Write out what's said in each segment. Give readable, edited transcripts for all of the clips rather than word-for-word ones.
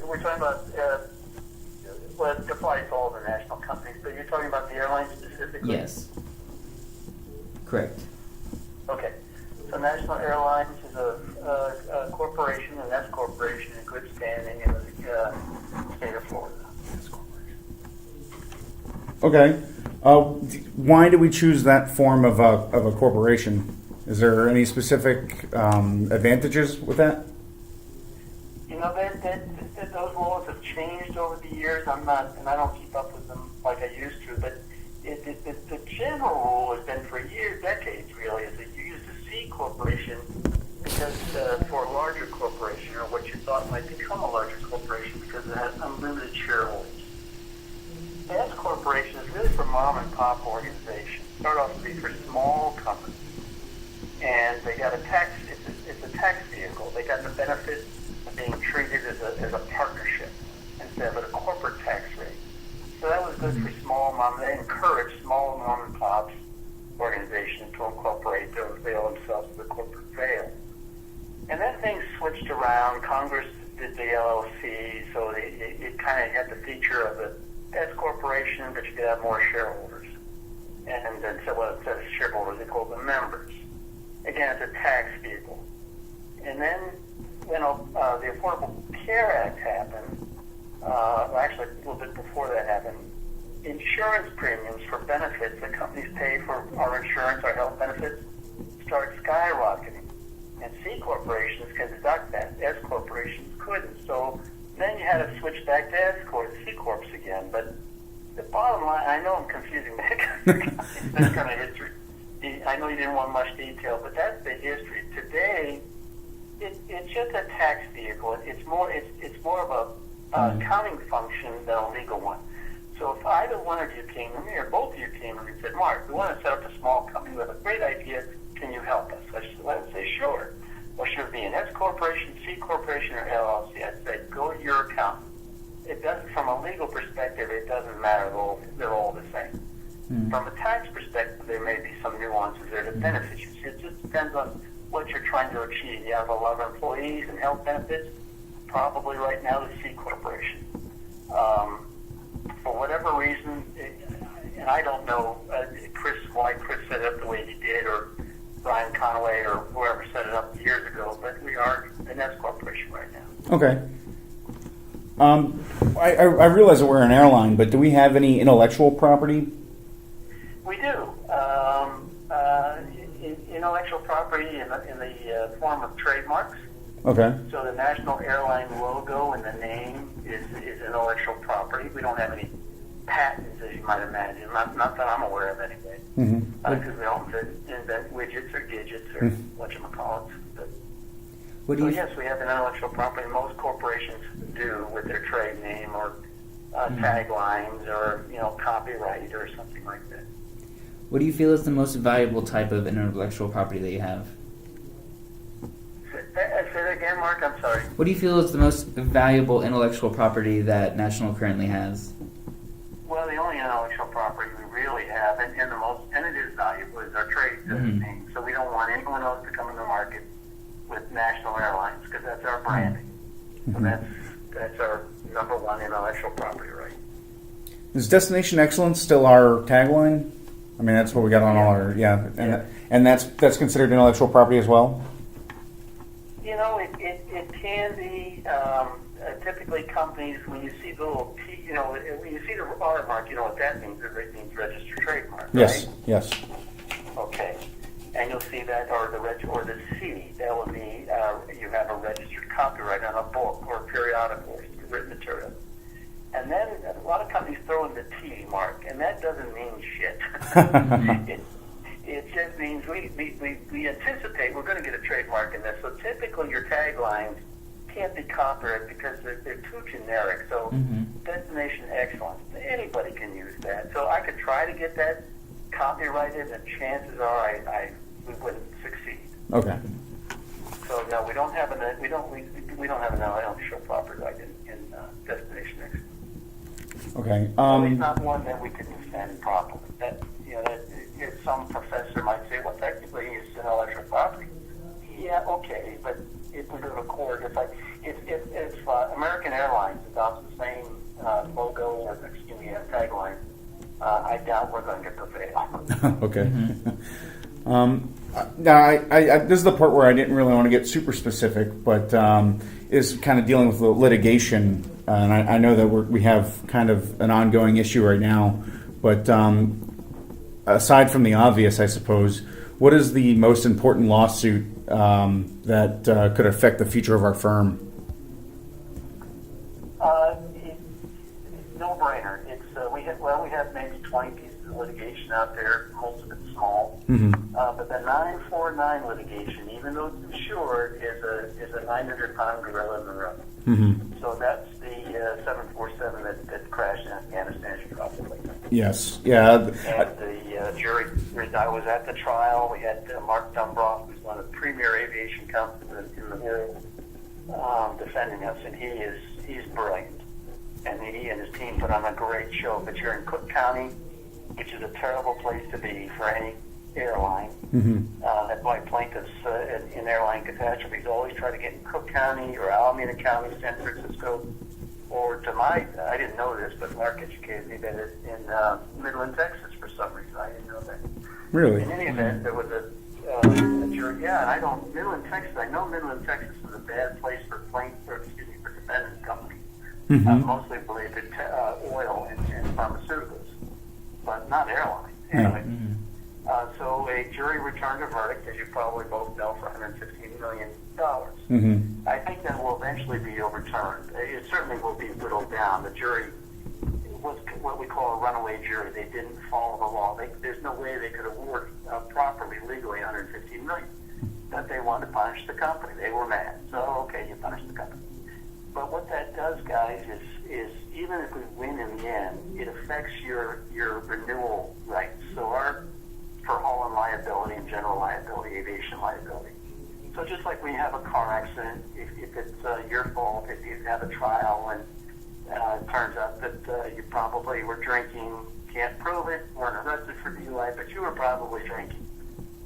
we're talking about, well, it applies to all the national companies, but you're talking about the airlines specifically? Yes. Correct. Okay. So National Airlines is a corporation, an S corporation in good standing in the state of Florida. Okay. Why do we choose that form of a corporation? Is there any specific advantages with that? You know, those laws have changed over the years. And I don't keep up with them like I used to, but the general rule has been for years, decades really, is that you use a C corporation because for a larger corporation, or what you thought might become a larger corporation, because it has unlimited shareholders. The S corporation is really for mom and pop organizations. Start off to be for small companies, and they got a tax. It's a tax vehicle. They got the benefit of being treated as a partnership instead of a corporate tax rate. So that was good for small mom. They encouraged small mom and pops organizations to incorporate, to avail themselves of the corporate veil. And then things switched around. Congress did the LLC, so it kind of had the feature of the S corporation, but you could have more shareholders. And then, so instead of shareholders, they called them members. Again, it's a tax vehicle. And then, when the Affordable Care Act happened, actually a little bit before that happened, insurance premiums for benefits that companies pay for our insurance, our health benefits, start skyrocketing. And C corporations can deduct that. S corporations couldn't. So then you had to switch back to C corps again. But the bottom line, I know I'm confusing that kind of history. I know you didn't want much detail, but that's the history. Today, it's just a tax vehicle. It's more of a accounting function than a legal one. So if either one of you came to me, or both of you came to me and said, Mark, we want to set up a small company. We have a great idea. Can you help us? I would say, sure. Well, should it be an S corporation, C corporation, or LLC? I'd say, go to your accountant. It doesn't, from a legal perspective, it doesn't matter. They're all the same. From a tax perspective, there may be some nuances there that benefit you. It just depends on what you're trying to achieve. You have a lot of employees and health benefits, probably right now the C corporation. For whatever reason, and I don't know why Chris set it up the way he did, or Brian Conaway, or whoever set it up years ago, but we are an S corporation right now. Okay. I realize that we're an airline, but do we have any intellectual property? We do. Intellectual property in the form of trademarks. Okay. So the national airline logo and the name is intellectual property. We don't have any patents, as you might imagine. Not that I'm aware of, anyway. Because we don't invent widgets or gadgets or whatchamacallits. Yes, we have intellectual property. Most corporations do with their trade name or taglines or copyright or something like that. What do you feel is the most valuable type of intellectual property that you have? Say that again, Mark. I'm sorry. What do you feel is the most valuable intellectual property that National currently has? Well, the only intellectual property we really have, and it is valuable, is our trade name. So we don't want anyone else to come in the market with National Airlines, because that's our branding. So that's our number one intellectual property right. Is Destination Excellence still our tagline? I mean, that's what we got on all our and that's considered intellectual property as well. It can be. Typically, companies, when you see the little T, when you see the R mark, you know what that means. It means registered trademark. Yes. Right? Yes. Okay. And you'll see that, or the C. That would be you have a registered copyright on a book or a periodical or written material. And then a lot of companies throw in the T mark, and that doesn't mean shit. It just means we anticipate we're going to get a trademark in this. So typically your taglines can't be copyrighted because they're too generic. So Destination Excellence, anybody can use that. So I could try to get that copyrighted, and chances are we wouldn't succeed. Okay. So no, we don't have an intellectual property like in Destination Excellence. Okay. It's not one that we can defend properly. That if some professor might say, well, technically it's intellectual property. Yeah, okay, but if we go to court, if American Airlines adopts the same logo or, tagline, I doubt we're going to prevail. Okay. Now, this is the part where I didn't really want to get super specific, but is kind of dealing with the litigation. And I know that we have kind of an ongoing issue right now. But aside from the obvious, I suppose, what is the most important lawsuit that could affect the future of our firm? No-brainer. It's we have maybe 20 pieces of litigation out there. Most of it's small. Mm-hmm. But the 949 litigation, even though it's insured, is a 900-pound gorilla in the room. Mm-hmm. So that's the 747 that crashed in Afghanistan, as you probably know. Yes. Yeah. And the jury, I was at the trial. We had Mark Dumbroff, who's one of the premier aviation companies in the world, defending us, and he's brilliant. And he and his team put on a great show. But you're in Cook County, which is a terrible place to be for any airline. Mm-hmm. That's why plaintiffs in airline catastrophes always try to get in Cook County or Alameda County, San Francisco, or I didn't know this, but Mark educated me that it's in Midland, Texas for some reason. I didn't know that. Really? In any event, there was a jury. Yeah, and Midland, Texas, I know Midland, Texas is a bad place for defendant companies. Mm-hmm. Mostly related to oil and pharmaceuticals, but not airlines. Yeah. Anyway, so a jury returned a verdict, as you probably both know, for $115 million. Mm-hmm. I think that will eventually be overturned. It certainly will be whittled down. The jury was what we call a runaway jury. They didn't follow the law. There's no way they could award properly, legally, $115 million. But they wanted to punish the company. They were mad. So, okay, you punish the company. But what that does, guys, is even if we win in the end, it affects your renewal rights. So for hull and liability and general liability, aviation liability. So just like when you have a car accident, if it's your fault, if you have a trial and it turns out that you probably were drinking, can't prove it, weren't arrested for DUI, but you were probably drinking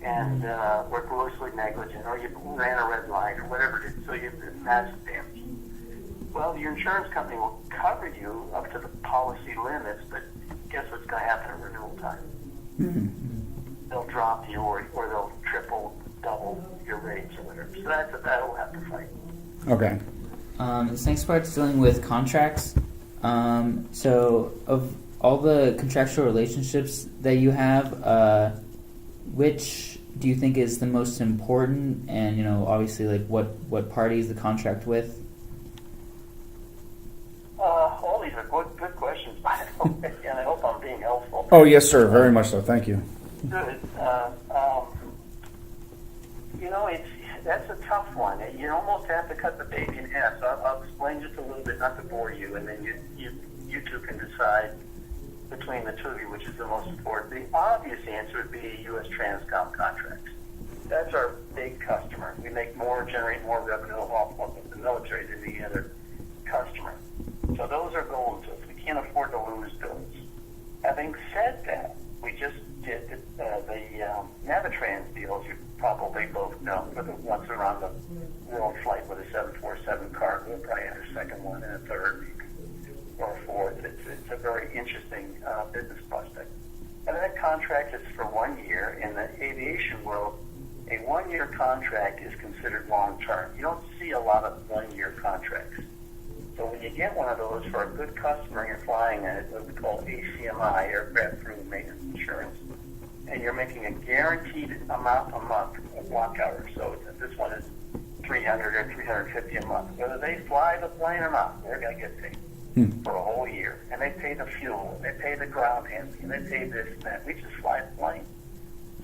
and were grossly negligent, or you ran a red light, or whatever it is, so you did massive damage. Well, your insurance company will cover you up to the policy limits, but guess what's going to happen at renewal time? Mm-hmm. They'll drop you, or they'll triple, double your rates, or whatever. So that's a battle we'll have to fight. Okay. This next part's dealing with contracts. So, of all the contractual relationships that you have, which do you think is the most important? And obviously, like what party is the contract with? All these are good questions, by the way, and I hope I'm being helpful. Oh, yes, sir. Very much so. Thank you. Good. That's a tough one. You almost have to cut the baby in half. So I'll explain just a little bit, not to bore you, and then you two can decide between the two of you which is the most important. The obvious answer would be U.S. Transcom contracts. That's our big customer. We generate more revenue off of the military than any other customer. So those are golden to us. We can't afford to lose those. Having said that, we just did the Navitrans deal, as you probably both know, for the ones that are on the world flight with a 747 cargo. We'll probably have a second one and a third or a fourth. It's a very interesting business prospect. And that contract is for 1 year. In the aviation world, a 1-year contract is considered long-term. You don't see a lot of 1-year contracts. So when you get one of those for a good customer, you're flying at what we call ACMI, Aircraft Crew Maintenance Insurance, and you're making a guaranteed amount a month of block hours. So this one is $300 or $350 a month. Whether they fly the plane or not, they're going to get paid for a whole year. And they pay the fuel, they pay the ground handling, they pay this and that. We just fly the plane.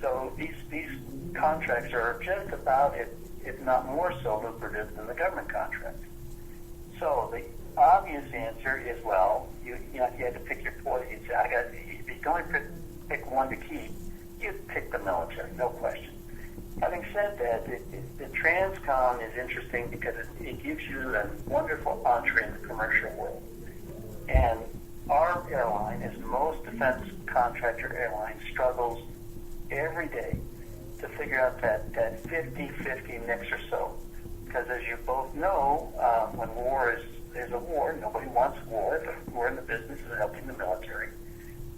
So these contracts are just about, if not more so, lucrative than the government contracts. So the obvious answer is, well, you had to pick your poison. You'd say, if you're going to pick one to keep, you'd pick the military, no question. Having said that, the Transcom is interesting because it gives you a wonderful entree in the commercial world. And our airline, as most defense contractor airlines, struggles every day to figure out that 50-50 mix or so. Because as you both know, when war is there's a war. Nobody wants war, but we're in the business of helping the military.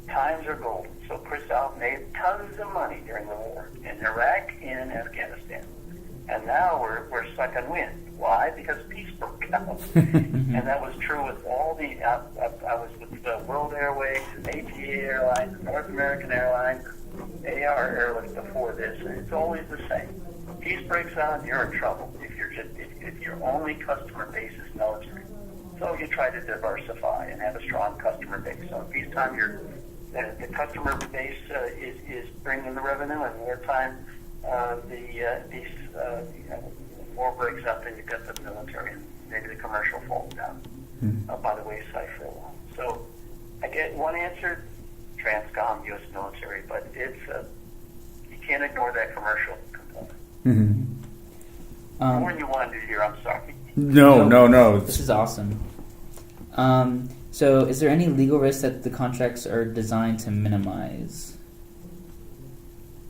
Times are golden. So Chris Alf made tons of money during the war in Iraq and in Afghanistan. And now we're sucking wind. Why? Because peace broke out. And that was true with all the, I was with World Airways and ATA Airlines, North American Airlines, AR Airlines before this, and it's always the same. Peace breaks out, you're in trouble if your only customer base is military. So you try to diversify and have a strong customer base. So in peacetime, the customer base is bringing the revenue, and wartime, war breaks up, and you've got the military, and maybe the commercial falls down by the wayside for a while. So I get one answer: Transcom, U.S. military, but it's you can't ignore that commercial component. More than you wanted to hear. I'm sorry. No. This is awesome. So, is there any legal risk that the contracts are designed to minimize?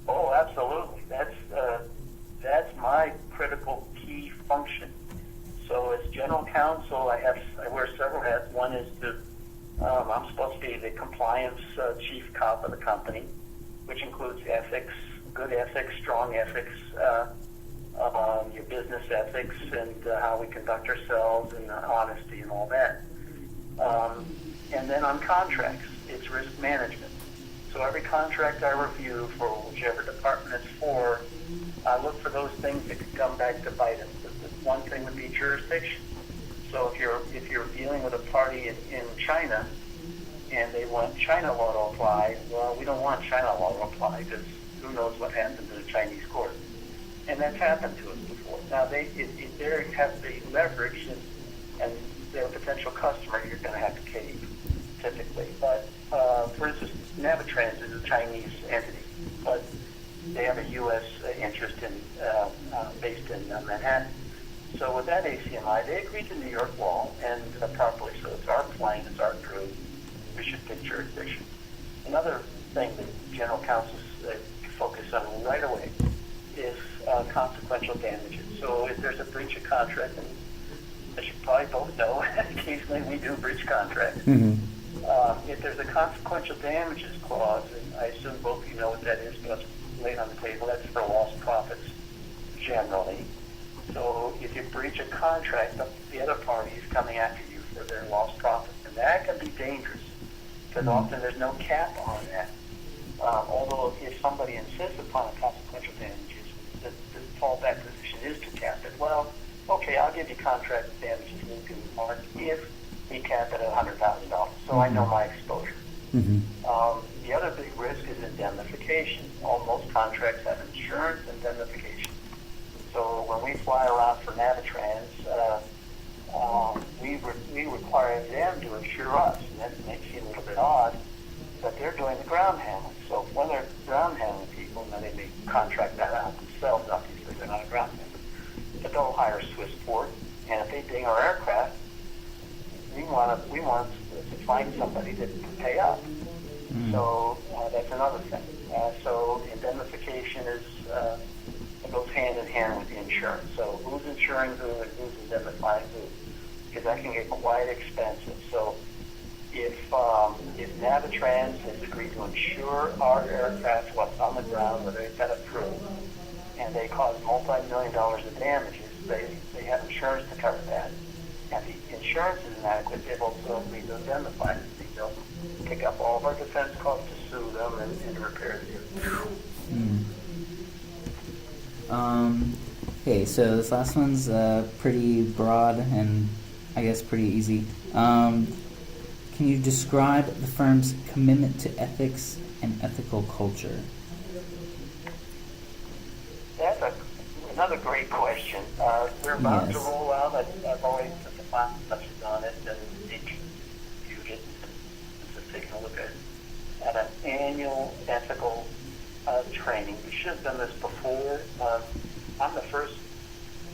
Oh, absolutely. That's my critical key function. So, as general counsel, I wear several hats. One is I'm supposed to be the compliance chief cop of the company, which includes ethics, good ethics, strong ethics, your business ethics, and how we conduct ourselves, and honesty, and all that. And then on contracts, it's risk management. So every contract I review for whichever department it's for, I look for those things that could come back to bite us. The one thing would be jurisdiction. So if you're dealing with a party in China and they want China law to apply, well, we don't want China law to apply because who knows what happens in a Chinese court. And that's happened to us before. Now, they have the leverage, and they're a potential customer, you're going to have to cave, typically. But, for instance, Navitrans is a Chinese entity, but they have a U.S. interest based in Manhattan. So with that ACMI, they agreed to New York law, and properly so. It's our plane, it's our crew. We should take jurisdiction. Another thing that general counsels focus on right away is consequential damages. So if there's a breach of contract, and as you probably both know, occasionally we do breach contracts. If there's a consequential damages clause, and I assume both of you know what that is, but it's laid on the table, that's for lost profits generally. So if you breach a contract, the other party is coming after you for their lost profits. And that can be dangerous, because often there's no cap on that. Although if somebody insists upon consequential damages, the fallback position is to cap it. Well, okay, I'll give you contract damages, Luke and Mark, if we cap it at $100,000. So I know my exposure. The other big risk is indemnification. Most contracts have insurance indemnification. So when we fly around for Navitrans, we require them to insure us, and that makes you a little bit odd, but they're doing the ground handling. So when they're ground handling people, then they may contract that out themselves, obviously they're not a ground handler. But they'll hire a Swiss port, and if they ding our aircraft, we want to find somebody to pay up. So that's another thing. So indemnification it goes hand in hand with the insurance. So who's insuring who and who's indemnifying who? Because that can get quite expensive. So if Navitrans has agreed to insure our aircraft, what's on the ground, whether they've got approved, and they cause multi-million dollars of damages, they have insurance to cover that. And the insurance is inadequate, they've also agreed to indemnify us. They'll pick up all of our defense costs to sue them and repair the aircraft. Okay, so this last one's pretty broad and I guess pretty easy. Can you describe the firm's commitment to ethics and ethical culture? That's another great question. We're about to roll out. I've already put the final touches on it, and you get just taking a look at an annual ethical training. We should have done this before. I'm the first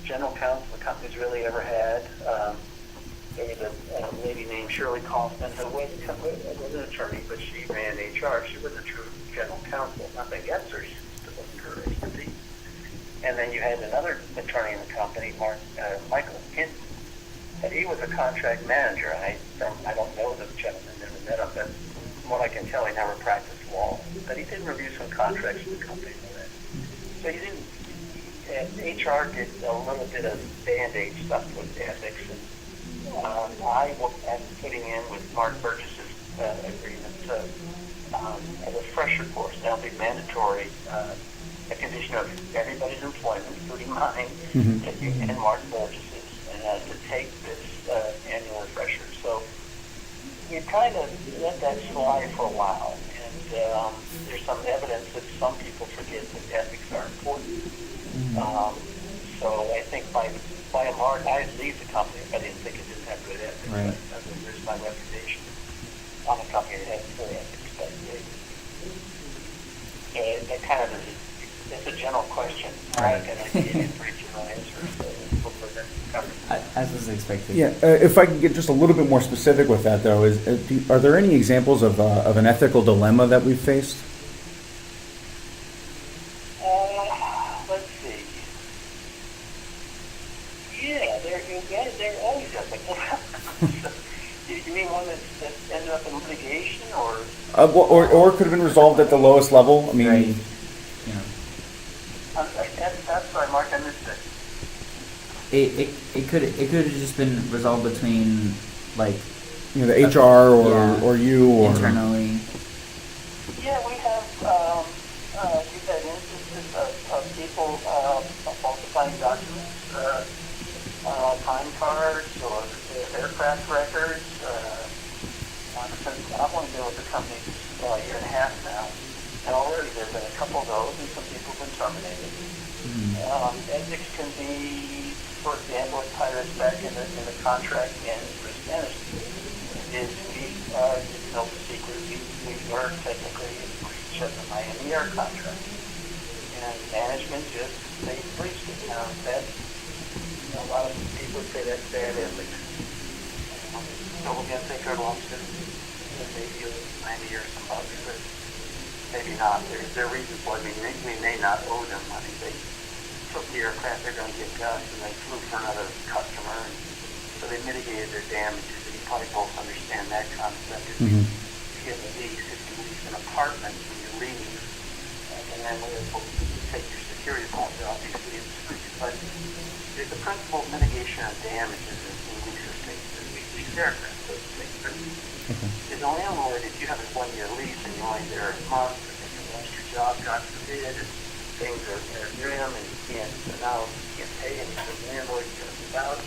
general counsel the company's really ever had. There was a lady named Shirley Kaufman who was an attorney, but she ran HR. She wasn't a true general counsel. Nothing against her. She just wasn't her expertise. And then you had another attorney in the company, Michael Hinton, And he was a contract manager. I don't know the gentleman, never met him, but from what I can tell, he never practiced law. But he did review some contracts with the company already. So he didn't. And HR did a little bit of band-aid stuff with ethics, and I am putting in with Mark Burgess's agreement a refresher course. That'll be mandatory, a condition of everybody's employment, including mine, and Mark Burgess's, to take this annual refresher. So we kind of let that slide for a while, and there's some evidence that some people forget that ethics are important. So I think by and large, I'd leave the company if I didn't think it didn't have good ethics. Right. There's my reputation on a company that has good ethics. But it kind of is, it's a general question, right? And I gave you a pretty general answer. So hopefully that's covered. As was expected. Yeah, if I can get just a little bit more specific with that, though, are there any examples of an ethical dilemma that we've faced? Let's see. Yeah, they're always ethical. You mean one that ended up in litigation, or? Or could have been resolved at the lowest level. I mean, Right. Yeah. That's sorry, Mark. I missed it. It could have just been resolved between like the HR Yeah. or you or internally. Yeah, we have we've had instances of people falsifying documents, time cards or aircraft records. Since I've only been with the company a year and a half now, and already there's been a couple of those, and some people have been terminated. Ethics can be, for example, it ties us back in the contract and risk management. Is it's no secret we were technically in breach of the Miami Air contract, and management just they breached it. Now that a lot of people say that's bad ethics. So we're going to take our lawsuit. Maybe Miami or some others, but maybe not. There are reasons why we may not owe them money. They took the aircraft they're going to give us, and they flew for another customer, and so they mitigated their damages. And you probably both understand that concept. You get a lease, if you lease an apartment when you leave, and then we'll take your security deposit, obviously it's free. But the principle of mitigation of damages in lease estates is we lease aircraft, so to speak. As a landlord, if you have a 1-year lease and you're only there a month, and you lost your job, God forbid, and things are grim, and you can't pay, and the landlord comes about,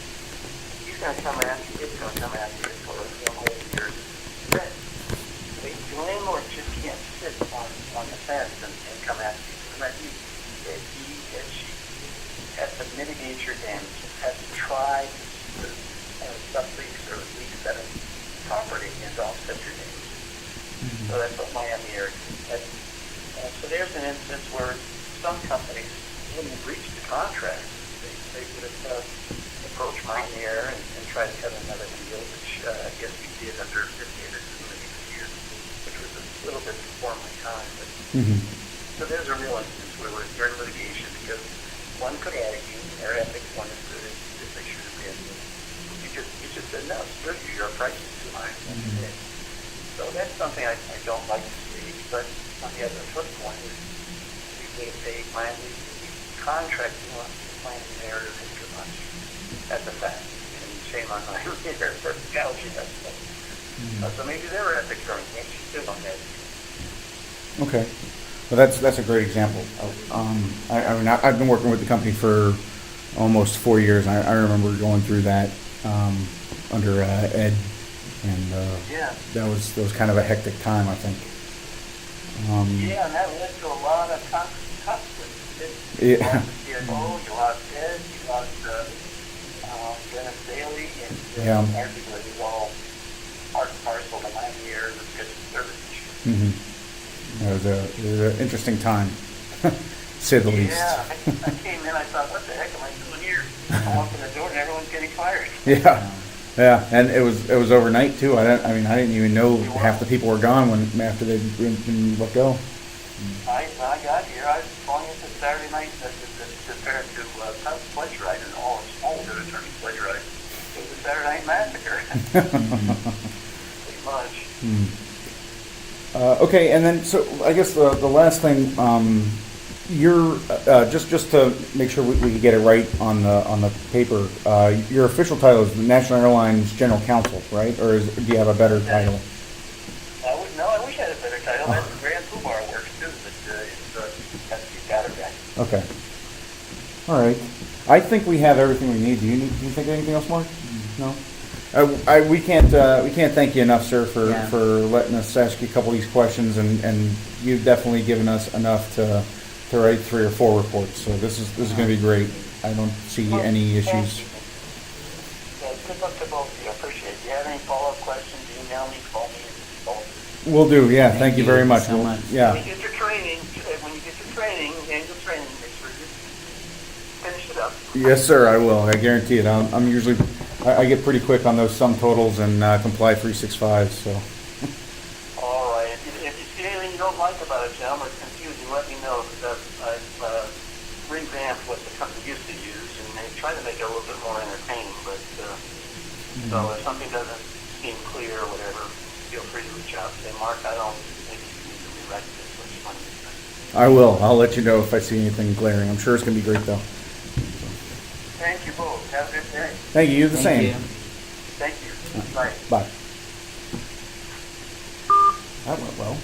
he's going to come after you. It's going to come after you for a whole year's rent. The landlord just can't sit on the fence and come after you for rent. He she has to mitigate your damages, has to try to sublease or lease that property and offset your damages. So that's what Miami Air did. So there's an instance where some companies wouldn't breach the contract. They would have approached Miami Air and tried to cut another deal, which I guess we did under 50 years, which was a little bit before my time. But so there's a real instance where we're in litigation because one could argue their ethics weren't as good as they should have been. You just said, no, screw you, your price is too high. So that's something I don't like to see. But on the other flip point is we would have paid Miami contracting on Miami Air to take too much. That's a fact. And shame on Miami Air for gouging us. So maybe their ethics are too on that. Okay. Well, that's a great example. I mean, I've been working with the company for almost 4 years. I remember going through that under Ed, and that was kind of a hectic time, I think. Yeah, and that led to a lot of conflict. Yeah. You lost Ed, you lost Dennis Daly, and arguably it was all part and parcel of 9 years of good service issues. It was an interesting time, to say the least. Yeah, I came in, I thought, what the heck am I doing here? I walked in the door and everyone's getting fired. Yeah, and it was overnight too. I didn't even know half the people were gone after they'd been let go. I got here. I was calling it the Saturday night to pledge ride, and all good attorneys pledge ride. It was a Saturday Night Massacre. Pretty much. Okay, and then so I guess the last thing, you're just to make sure we can get it right on the paper. Your official title is the National Airlines General Counsel, right? Or do you have a better title? I wish I had a better title. That's the Grand Poobah works too, but that's the better guy. Okay. All right. I think we have everything we need. Do you think of anything else, Mark? No. We can't thank you enough, sir, for letting us ask you a couple of these questions, and you've definitely given us enough to write 3 or 4 reports. So this is going to be great. I don't see any issues. Yeah, good luck to both of you. I appreciate it. If you have any follow-up questions, email me, call me, and both. Will do. Yeah. Thank you very much. So much. Yeah. When you get your training, annual training, make sure you finish it up. Yes, sir. I will. I guarantee it. I'm usually I get pretty quick on those sum totals and comply 365. So. All right. If you see anything you don't like about it, Jim, or it's confusing, let me know. Because I've revamped what the company used to use, and they try to make it a little bit more entertaining. But so if something doesn't seem clear or whatever, feel free to reach out. Say, Mark, I don't think you need to rewrite this. What's funny? I will. I'll let you know if I see anything glaring. I'm sure it's going to be great, though. Thank you both. Have a good day. Thank you. You the Thank same. you. Thank you. Bye. Bye. That went well.